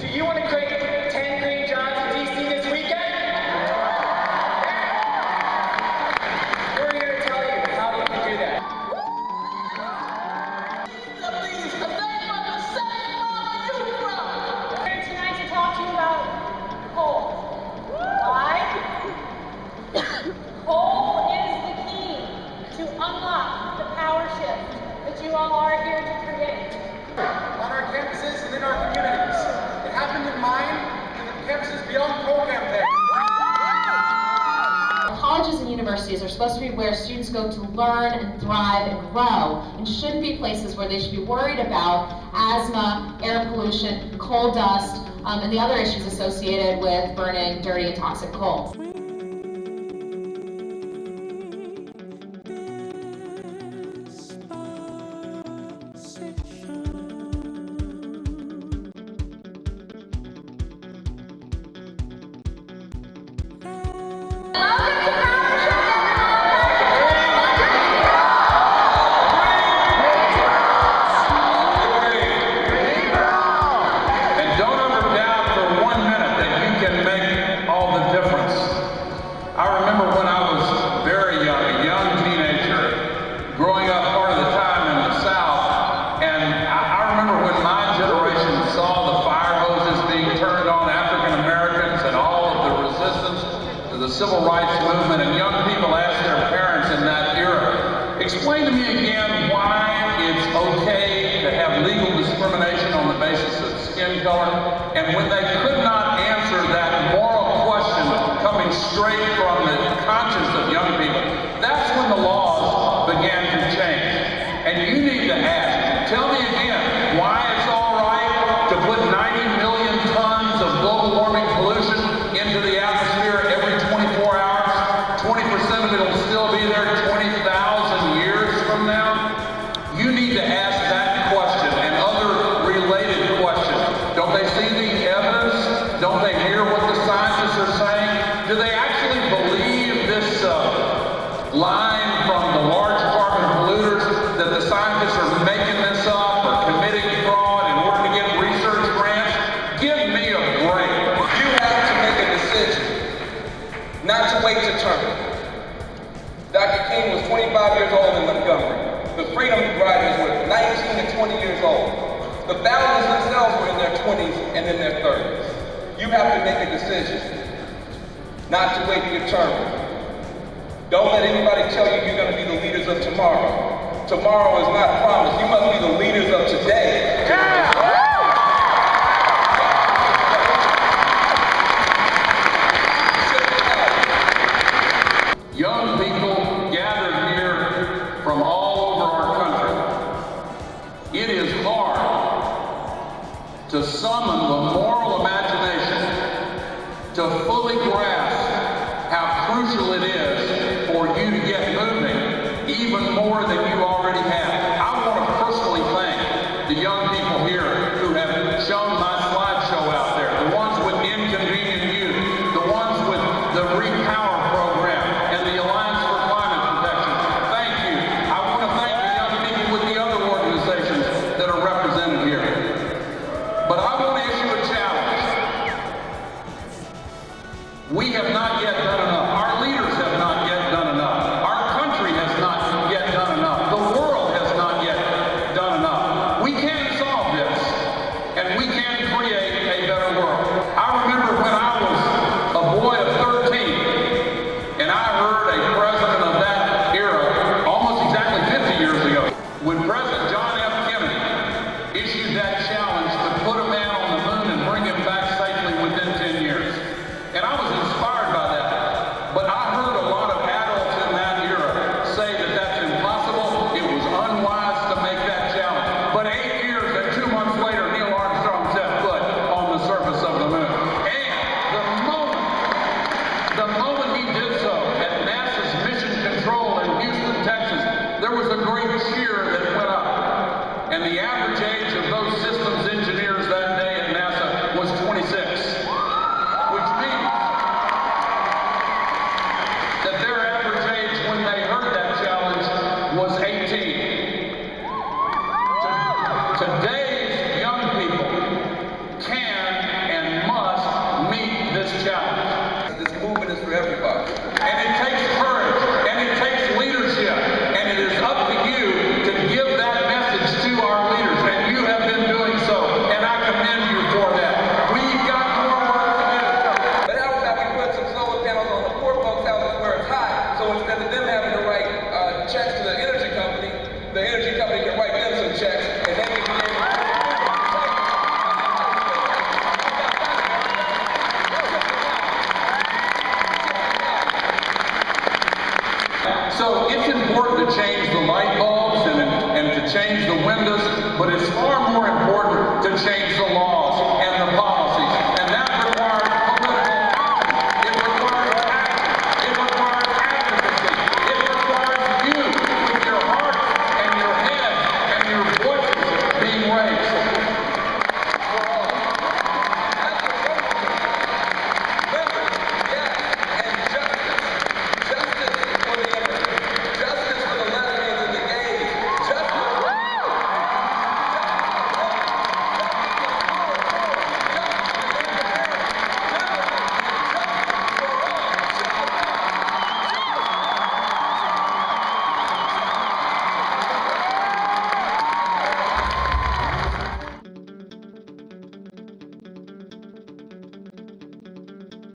Do you want to create 10 green jobs in DC this weekend? We're here to tell you how you can do that. I'm here tonight to talk to you about coal. Why? Coal is the key to unlock the power shift that you all are here to create. On our campuses and in our communities. It happened in mine and the campuses beyond coal campaign. Colleges and universities are supposed to be where students go to learn and thrive and grow, and shouldn't be places where they should be worried about asthma, air pollution, coal dust, and the other issues associated with burning dirty and toxic coal. I remember when I was very young, a young teenager, growing up part of the time in the South, and I remember when my generation saw the fire hoses being turned on African Americans and all of the resistance to the civil rights movement, and young people asked their parents in that era, explain to me again why it's okay to have legal discrimination on the basis of skin color, and when they could not answer that moral question coming straight from the conscience of young people, that's when the laws began to change. And you need to ask, tell me again, why it's all right to put 90 million tons of global warming pollution into the atmosphere every 24 hours? 20% of it will still be there 20,000 years from now? You need to ask that question and other related questions. Don't they see the evidence? Don't they hear what the scientists are saying? Do they actually believe this line from the large carbon polluters that the scientists are making this up or committing fraud in order to get research grants? Give me a break. You have to make a decision, not to wait to turn. Dr. King was 25 years old in Montgomery. The Freedom Riders were 19 to 20 years old. The founders themselves were in their 20s and in their 30s. You have to make a decision, not to wait your turn. Don't let anybody tell you you're going to be the leaders of tomorrow. Tomorrow is not promised. You must be the leaders of today. Young people gathered here from all over our country. It is hard to summon the moral imagination to fully grasp how crucial it is for you to get moving, even more than you already have. I want to personally thank the young people here who have shown my slideshow out there, the ones with Inconvenient Youth, the ones with the Repower program, and the Alliance for Climate Protection. Thank you. I want to thank the young people with the other organizations that are represented here. But I want to issue a challenge. We have not yet done enough. Our leaders have not yet done enough. Our country has not yet done enough. The world has not yet done enough. We can solve this. Today